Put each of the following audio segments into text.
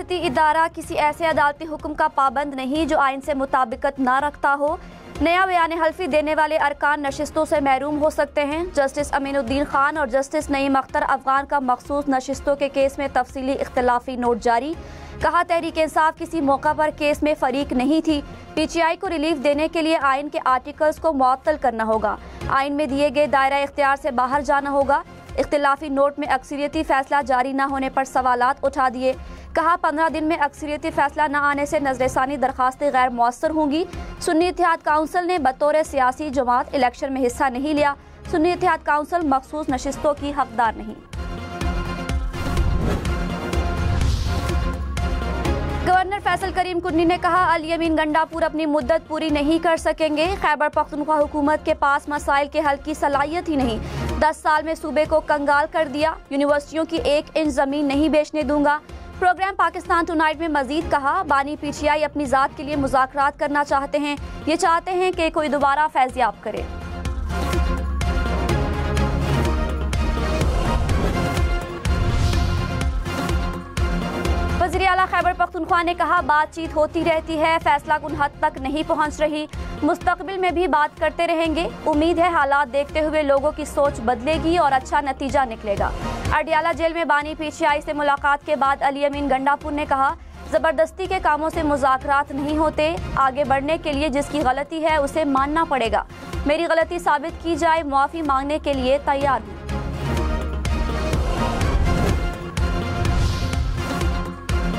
रियासती इदारा किसी ऐसे अदालती हुक्म का पाबंद नहीं जो आइन से मुताबिकत ना रखता हो। नया बयान हल्फी देने वाले अरकान नशिस्तों से महरूम हो सकते हैं। जस्टिस अमीनुद्दीन खान और जस्टिस नईम अख्तर अफगान का मखसूस नशिस्तों के केस में तफसीली इख्तिलाफी नोट जारी। कहा, तहरीक इंसाफ किसी मौका पर केस में फरीक नहीं थी। PTI को रिलीफ देने के लिए आइन के आर्टिकल्स को मुअत्तल करना होगा। आइन में दिए गए दायरा इख्तियार से बाहर जाना होगा। इख्तिलाफी नोट में अक्सरियती फैसला जारी न होने पर सवालात उठा दिए। कहा, 15 दिन में अक्सरियती फैसला न आने से नजरसानी दरखास्तें गैर मौसर होंगी। सुन्नी इत्तेहाद काउंसिल ने बतौर सियासी जमात इलेक्शन में हिस्सा नहीं लिया। सुन्नी इत्तेहाद काउंसिल मखसूस नशिस्तों की हकदार नहीं। गवर्नर फैसल करीम कुन्नी ने कहा, अल यमीन गंडापुर अपनी मुद्दत पूरी नहीं कर सकेंगे। खैबर पख्तूनख्वा हुकूमत के पास मसाइल के हल की सलाहियत ही नहीं। 10 साल में सूबे को कंगाल कर दिया। यूनिवर्सिटियों की 1 इंच जमीन नहीं बेचने दूंगा। प्रोग्राम पाकिस्तान टुनाइट में मजीद कहा, बानी PTI अपनी जात के लिए मुज़ाकरात करना चाहते हैं। ये चाहते हैं कि कोई दोबारा फैज़याब करे। वज़ीर आला खैबर पख्तूनख्वा ने कहा, बातचीत होती रहती है, फैसला कुन हद तक नहीं पहुंच रही। मुस्तकबिल में भी बात करते रहेंगे। उम्मीद है हालात देखते हुए लोगों की सोच बदलेगी और अच्छा नतीजा निकलेगा। अडियाला जेल में बानी PTI से मुलाकात के बाद अल यमीन गंडापुर ने कहा, जबरदस्ती के कामों से मुज़ाकरात नहीं होते। आगे बढ़ने के लिए जिसकी गलती है उसे मानना पड़ेगा। मेरी गलती साबित की जाए, मुआफ़ी मांगने के लिए तैयार हूँ।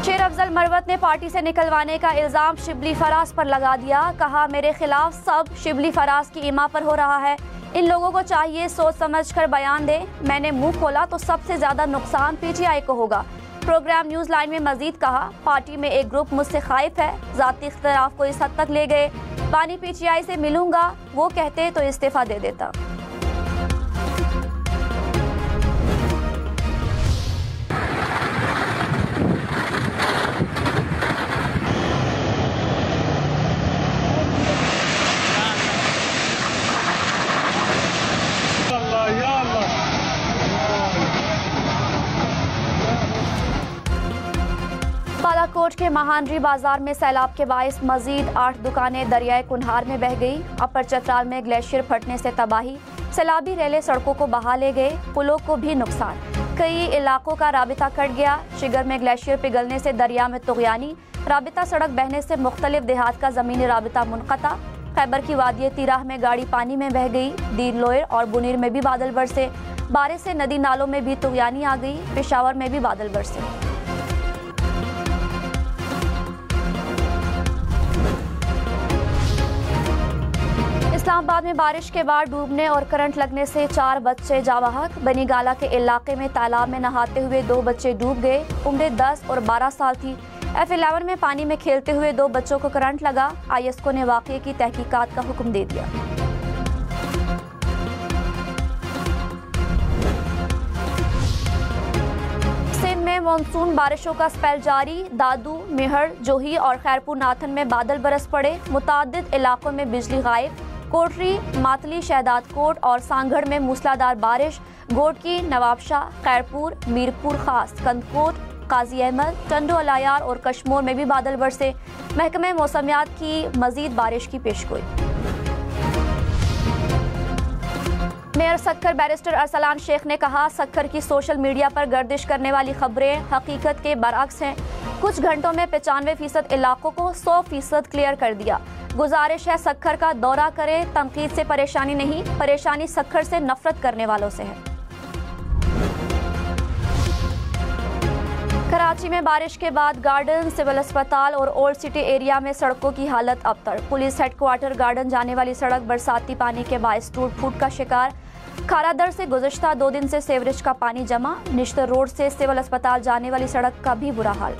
शेर अफजल मरवत ने पार्टी से निकलवाने का इल्जाम शिबली फराज पर लगा दिया। कहा, मेरे खिलाफ सब शिबली फराज की इमा पर हो रहा है। इन लोगों को चाहिए सोच समझ कर बयान दे। मैंने मुंह खोला तो सबसे ज्यादा नुकसान PTI को होगा। प्रोग्राम न्यूज लाइन में मजीद कहा, पार्टी में एक ग्रुप मुझसे खाइफ है। जाती इख्तिलाफ को इस हद तक ले गए। बानी PTI से मिलूंगा वो कहते तो इस्तीफा दे देता। बालाकोट के महानरी बाजार में सैलाब के बाइस मजीद 8 दुकानें दरियाए कुन्हार में बह गई। अपर चतराल में ग्लेशियर फटने से तबाही। सैलाबी रेले सड़कों को बहा ले गए। पुलों को भी नुकसान। कई इलाकों का राबिता कट गया। शिगर में ग्लेशियर पिघलने से दरिया में तुगयानी। राबिता सड़क बहने से मुख्तलिफ देहात का जमीनी राबिता मुनक़ता। खैबर की वादिय तिराह में गाड़ी पानी में बह गई। दीर लोयर और बुनीर में भी बादल बरसे। बारिश से नदी नालों में भी तुगयानी आ गई। पेशावर में भी बादल बरसे। इस्लामाबाद में बारिश के बाद डूबने और करंट लगने से 4 बच्चे जावाहक। बनी गाला के इलाके में तालाब में नहाते हुए 2 बच्चे डूब गए। उम्र 10 और 12 साल थी। F11 में पानी में खेलते हुए 2 बच्चों को करंट लगा। ISO ने वाक़ये की तहकीकात का हुक्म दे दिया। सिंध में मानसून बारिशों का स्पेल जारी। दादू, मेहर, जोही और खैरपुर नाथन में बादल बरस पड़े। मुतादिद इलाकों में बिजली गायब। कोटरी, मातली, शहदाद कोट और सांगढ़ में मूसलाधार बारिश। गोडकी, नवाबशाह, खैरपुर, मीरपुर खास, कंदकोट, काजी अहमद, टंडो अलायार और कश्मोर में भी बादल बरसे। महकमे मौसमियात की मजीद बारिश की पेशगोई। मेयर सक्खर बैरिस्टर अरसलान शेख ने कहा, सक्खर की सोशल मीडिया पर गर्दिश करने वाली खबरें हकीकत के बरअक्स हैं। कुछ घंटों में 95% इलाकों को 100% क्लियर कर दिया। गुजारिश है सक्खर का दौरा करें। तनकीद से परेशानी नहीं, परेशानी सक्खर से नफरत करने वालों से है। कराची में बारिश के बाद गार्डन, सिविल अस्पताल और ओल्ड सिटी एरिया में सड़कों की हालत अबतर। पुलिस हेडक्वार्टर गार्डन जाने वाली सड़क बरसाती पानी के बायस टूट फूट का शिकार। खारादर से गुज़श्ता 2 दिन से सेवरेज का पानी जमा। निश्तर रोड से सिविल अस्पताल जाने वाली सड़क का भी बुरा हाल।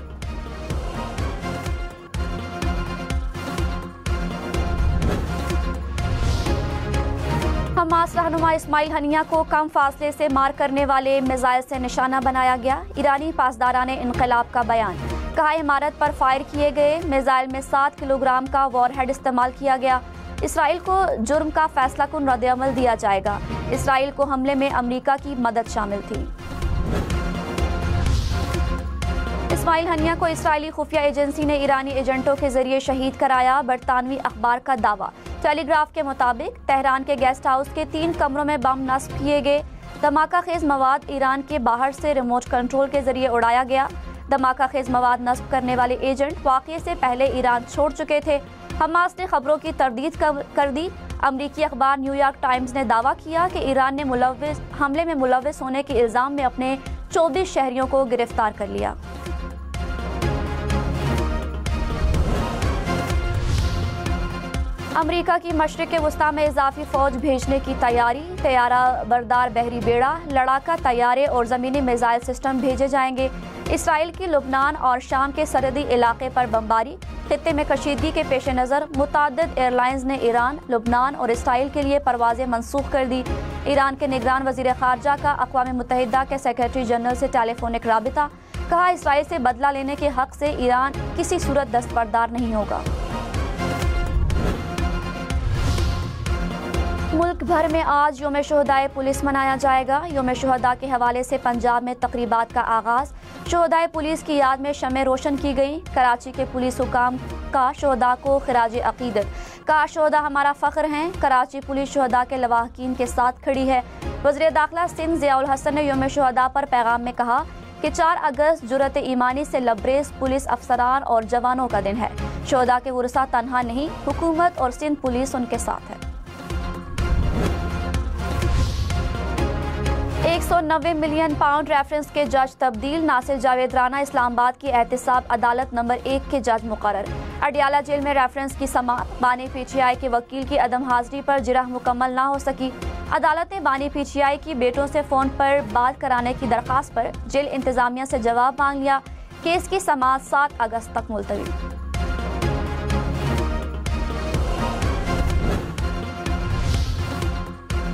हमास रहनुमा इस्माइल हनिया को कम फासले से मार करने वाले मिसाइल से निशाना बनाया गया। ईरानी पासदाराने इनकलाब का बयान। कहा, इमारत पर फायर किए गए मिसाइल में 7 किलोग्राम का वॉरहेड इस्तेमाल किया गया। इसराइल को जुर्म का फैसला कुन रद्द-ए-अमल दिया जाएगा। इसराइल को हमले में अमेरिका की मदद शामिल थी। इस्माइल हनिया को इसराइली खुफिया एजेंसी ने ईरानी एजेंटों के जरिए शहीद कराया, बरतानवी अखबार का दावा। टेलीग्राफ के मुताबिक तेहरान के गेस्ट हाउस के 3 कमरों में बम नस्ब किए गए। धमाका खेज मवाद ईरान के बाहर से रिमोट कंट्रोल के जरिए उड़ाया गया। धमाका खेज मवाद नस्ब करने वाले एजेंट वाक़ये से पहले ईरान छोड़ चुके थे। हमास ने खबरों की तरदीद कर दी। अमरीकी अखबार न्यूयॉर्क टाइम्स ने दावा किया कि ईरान ने हमले में मुलव्विस होने के इल्ज़ाम में अपने 24 शहरियों को गिरफ्तार कर लिया। अमरीका की मशरिक़ वस्ता में इजाफी फ़ौज भेजने की तैयारी। तैयारा बरदार बहरी बेड़ा, लड़ाका तैयारे और ज़मीनी मिसाइल सिस्टम भेजे जाएंगे। इसराइल की लुबनान और शाम के सरहदी इलाके पर बमबारी। खित्ते में कशीदगी के पेश नज़र मुताद्दिद एयरलाइंस ने ईरान, लुबनान और इसराइल के लिए परवाज़ें मनसूख कर दी। ईरान के निगरान वज़ीर ख़ारजा का अक़वाम मुत्तहिदा के सेक्रेटरी जनरल से टेलीफोनिक राबिता। कहा, इसराइल से बदला लेने के हक़ से ईरान किसी सूरत दस्तबरदार नहीं होगा। मुल्क भर में आज योम शुहदाए पुलिस मनाया जाएगा। योम शुहदा के हवाले से पंजाब में तकरीबात का आगाज़। शुहदाए पुलिस की याद में शमें रोशन की गई। कराची के पुलिस हुकाम का शुहदा को खिराज अकीदत। कहा, शुहदा हमारा फ़ख्र हैं। कराची पुलिस शुहदा के लवाहकीन के साथ खड़ी है। वज़ीर दाखिला सिंध ज़ियाउल हसन ने योम शुहदा पर पैगाम में कहा कि 4 अगस्त जुर्रत ईमानी से लबरेज पुलिस अफसरान और जवानों का दिन है। शुहदा के वुरसा तन्हा नहीं, हुकूमत और सिंध पुलिस उनके साथ है। 190 मिलियन पाउंड रेफरेंस के जज तब्दील। नासिर जावेद राना इस्लामाबाद की एहतिसाब अदालत नंबर 1 के जज मुकर्रर। अडियाला जेल में रेफरेंस की समाअत। बानी पीटीआई के वकील की अदम हाजिरी पर जिरह मुकम्मल ना हो सकी। अदालत ने बानी पीटीआई की बेटों से फ़ोन पर बात कराने की दरख्वास्त पर जेल इंतजामिया से जवाब मांग लिया। केस की समाअत 7 अगस्त तक मुलतवी।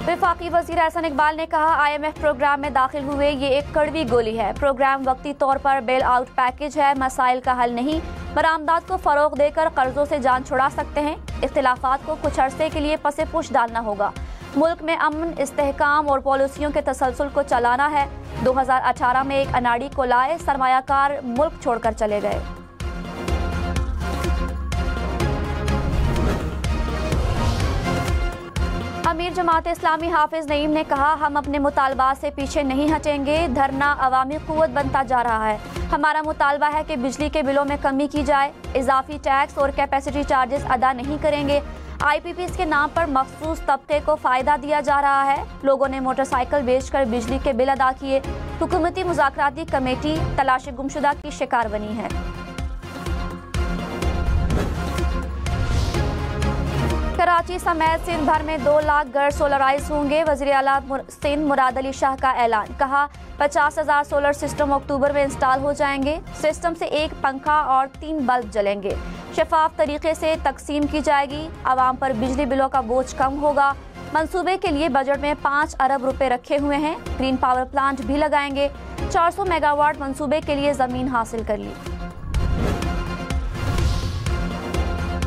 वफाकी वज़ीर एहसन इकबाल ने कहा, IMF प्रोग्राम में दाखिल हुए ये एक कड़वी गोली है। प्रोग्राम वक्ती तौर पर बेल आउट पैकेज है, मसाइल का हल नहीं। बरामदात को फ़रोग देकर कर्जों से जान छुड़ा सकते हैं। इख्तिलाफात को कुछ अरसे के लिए पसे पुश डालना होगा। मुल्क में अमन, इस्तेहकाम और पॉलिसियों के तसलसल को चलाना है। 2018 में एक अनाड़ी को लाए, सरमायाकार मुल्क छोड़कर चले गए। अमीर जमात इस्लामी हाफिज नईम ने कहा, हम अपने मुतालबा से पीछे नहीं हटेंगे। धरना अवामी कुव्वत बनता जा रहा है। हमारा मुतालबा है कि बिजली के बिलों में कमी की जाए। इजाफी टैक्स और कैपेसिटी चार्जेस अदा नहीं करेंगे। IPPs के नाम पर मखसूस तबके को फ़ायदा दिया जा रहा है। लोगों ने मोटरसाइकिल बेचकर बिजली के बिल अदा किए। हुकूमती मुज़ाकराती कमेटी तलाश गुमशुदा की शिकार बनी है। कराची समेत सिंध भर में 2 लाख घर सोलराइज होंगे। वज़ीर आला सिंध मुराद अली शाह का ऐलान। कहा, 50,000 सोलर सिस्टम अक्टूबर में इंस्टॉल हो जाएंगे। सिस्टम से 1 पंखा और 3 बल्ब जलेंगे। शफाफ तरीके से तकसीम की जाएगी। आवाम पर बिजली बिलों का बोझ कम होगा। मंसूबे के लिए बजट में 5 अरब रुपए रखे हुए हैं। ग्रीन पावर प्लांट भी लगाएंगे। 400 मेगावाट मंसूबे के लिए ज़मीन हासिल कर ली।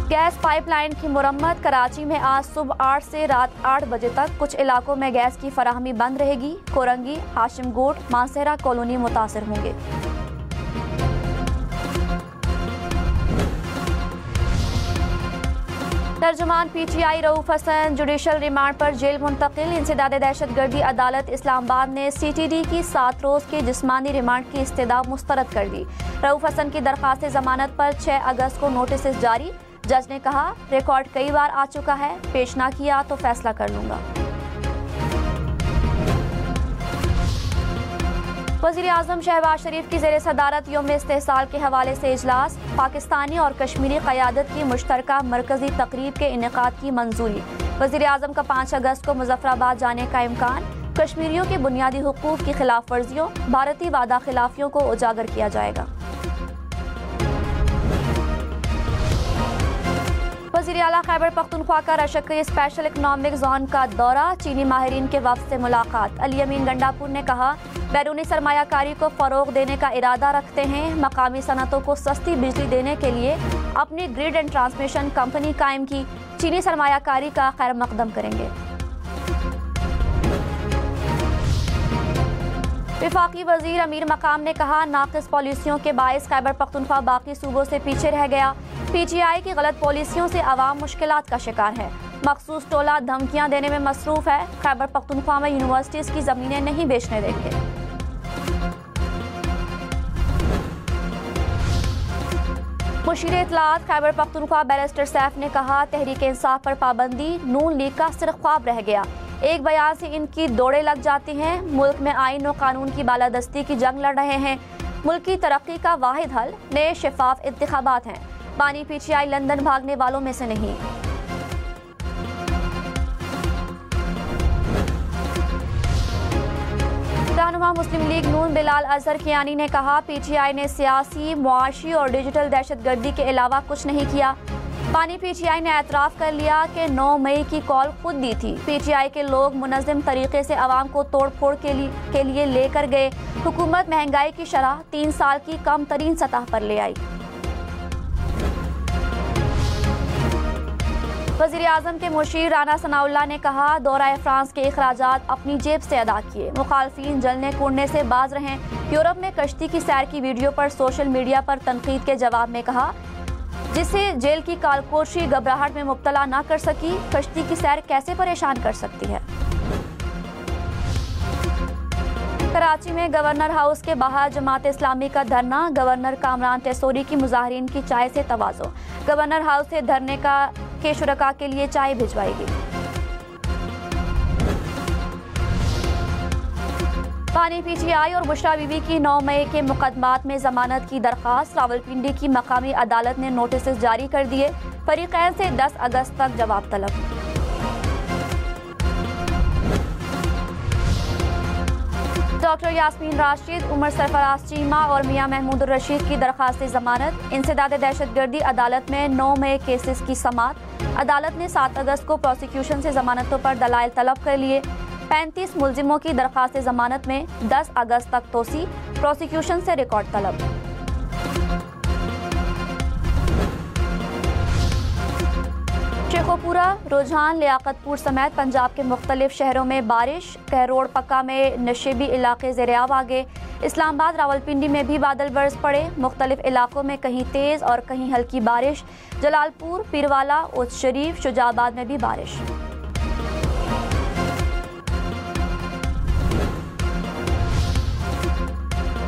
गैस पाइपलाइन की मुरम्मत। कराची में आज सुबह 8 से रात 8 बजे तक कुछ इलाकों में गैस की फराहमी बंद रहेगी। कोरंगी, हाशिम गोट, मानसेरा कॉलोनी मुतासिर होंगे। तर्जुमान PTI Rauf Hasan judicial remand पर जेल मुंतकिल। इंसदाद दहशतगर्दी अदालत इस्लामाबाद ने CTD की 7 रोज़ की जिस्मानी रिमांड की इस्तदा मुस्तरद कर दी। रऊफ हसन की दरख्वास्त जमानत पर 6 अगस्त को नोटिस जारी। जज ने कहा, रिकॉर्ड कई बार आ चुका है, पेश ना किया तो फैसला कर लूंगा। वज़ीर आज़म शहबाज शरीफ की ज़ेर सदारत यौम इस्तेहसाल के हवाले से इजलास। पाकिस्तानी और कश्मीरी क़यादत की मुश्तरका मरकज़ी तकरीब के इनेकाद की मंजूरी। वज़ीर आज़म का 5 अगस्त को मुज़फ़्फ़राबाद जाने का इम्कान। कश्मीरियों के बुनियादी हुकूक़ की खिलाफ वर्जियों, भारतीय वादा खिलाफियों को उजागर किया जाएगा। वज़ीर आला खैबर पख्तूनख्वा का रशक के स्पेशल इकनॉमिक जोन का दौरा। चीनी माहिरीन के वफ़द से मुलाकात। अली अमीन गंडापुर ने कहा, बैरूनी सरमायाकारी को फ़रोग़ देने का इरादा रखते हैं। मकामी सनतों को सस्ती बिजली देने के लिए अपनी ग्रिड एंड ट्रांसमिशन कंपनी कायम की। चीनी सरमायाकारी का खैर मकदम करेंगे। वफाकी वजीर अमीर मकाम ने कहा, नाक़िस पॉलिसियों के बायस खैबर पख्तूनख्वा बाकी सूबों से पीछे रह गया। PTI की गलत पॉलिसियों से आवाम मुश्किलात का शिकार है। मखसूस टोला धमकियां देने में मसरूफ है। खैबर पख्तूनख्वा में यूनिवर्सिटीज की जमीनें नहीं बेचने देंगे। मुशीर इत्तलात खैबर पख्तूनख्वा बैरिस्टर सैफ ने कहा, तहरीक इंसाफ पर पाबंदी नून लीग का सिर्फ ख्वाब रह गया। एक बयान से इनकी दौड़े लग जाती हैं। मुल्क में आईन और कानून की बालादस्ती की जंग लड़ रहे हैं। मुल्क की तरक्की का वाहिद हल नए शफाफ इंतखाबात हैं। बानी PTI लंदन भागने वालों में से नहीं। रहनुमा मुस्लिम लीग नून बिलाल अजहर कियानी ने कहा, PTI ने सियासी, मुआशी और डिजिटल दहशतगर्दी के अलावा कुछ नहीं किया। पानी PTI ने एतराफ़ कर लिया कि 9 मई की कॉल खुद दी थी। PTI के लोग मुनज़्ज़म तरीके से आवाम को तोड़ फोड़ के लिए लेकर गए। हुकूमत महंगाई की शरह 3 साल की कम तरीन सतह पर ले आई। वज़ीर आज़म के मुशीर राना सनाउल्लाह ने कहा, दौरा फ्रांस के अखराजात अपनी जेब से अदा किए। मुखालफीन जलने कूदने से बाज रहें। यूरोप में कश्ती की सैर की वीडियो पर सोशल मीडिया पर तनकीद के जवाब में कहा, जिसे जेल की कालकोशी घबराहट में मुब्तला ना कर सकी, कश्ती की सैर कैसे परेशान कर सकती है। कराची में गवर्नर हाउस के बाहर जमात इस्लामी का धरना। गवर्नर कामरान तेसूरी की मुजाहिरीन की चाय से तवाज़ो। गवर्नर हाउस से धरने के शुरका के लिए चाय भिजवाएगी। पानी PTI और बुशरा बीबी की 9 मई के मुकदमात में जमानत की दरख्वास्त। रावलपिंडी की मकामी अदालत ने नोटिस जारी कर दिए। फरीकैन से 10 अगस्त तक जवाब तलब। डॉक्टर यास्मीन राशिद, उमर सरफराज चीमा और मियां महमूद रशीद की दरख्वास्त जमानत। इंसदाद दहशतगर्दी अदालत में 9 मई केसेस की समात। अदालत ने 7 अगस्त को प्रोसिक्यूशन से जमानतों पर दलाइल तलब कर लिए। 35 मुलजिमों की दरख्वास्त जमानत में 10 अगस्त तक तोसी। प्रोसिक्यूशन से रिकॉर्ड तलब। शेखोपुरा, रुझान, लियाकतपुर समेत पंजाब के मुख्तलिफ शहरों में बारिश। कहरोड़ पक्का में नशेबी इलाके ज़ेरे-आब आ गए। इस्लामाबाद, रावलपिंडी में भी बादल बरस पड़े। मुख्तलिफ इलाकों में कहीं तेज़ और कहीं हल्की बारिश। जलालपुर, पीरवाला, उच शरीफ, शुजाबाद में भी बारिश।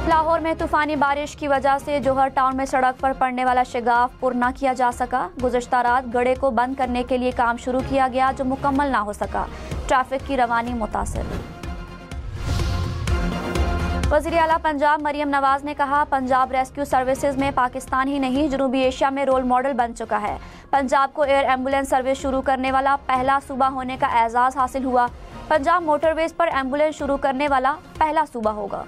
लाहौर में तूफानी बारिश की वजह से जोहर टाउन में सड़क पर पड़ने वाला शगाफ पुर न किया जा सका। गुज़श्ता रात गड़े को बंद करने के लिए काम शुरू किया गया, जो मुकम्मल ना हो सका। ट्रैफिक की रवानी मुतासिर। वज़ीर आला पंजाब मरियम नवाज ने कहा, पंजाब रेस्क्यू सर्विसेज में पाकिस्तान ही नहीं जनूबी एशिया में रोल मॉडल बन चुका है। पंजाब को एयर एम्बुलेंस सर्विस शुरू करने वाला पहला सूबा होने का एजाज़ हासिल हुआ। पंजाब मोटरवेज पर एम्बुलेंस शुरू करने वाला पहला सूबा होगा।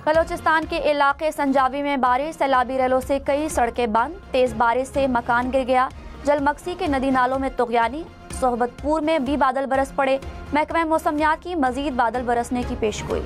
बलोचिस्तान के इलाके संजावी में बारिश। सैलाबी रेलों से कई सड़कें बंद। तेज बारिश से मकान गिर गया। जलमक्सी के नदी नालों में तुग़यानी। सोहबतपुर में भी बादल बरस पड़े। महकमा मौसमियात की मजीद बादल बरसने की पेशगोई।